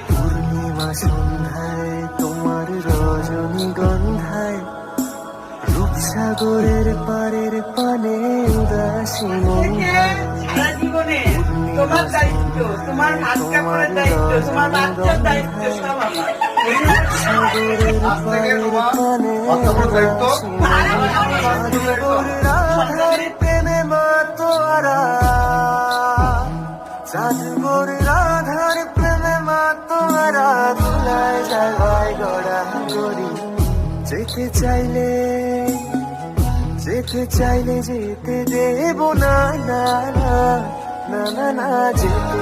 পূর্ণিমা সন্ধ্যায় তোমার রজনীগন্ধায় রূপসাগরের পারের পানে উদাসী মন্ধায় সারা জীবনে তোমার দায়িত্ব, তোমার ভাত কাপড়ের দায়িত্ব, তোমার বাচ্চার দায়িত্ব সব আমার। সাগরের পারের পানে উদাসী রাধার প্রেমে মাতোয়ারা চাঁদগোর রাধার প্রেমে মাতোয়ারা ধুলায় জায়গায় গড়া করি যেতে চাইলে যেতে দেব না না না না না না যেতে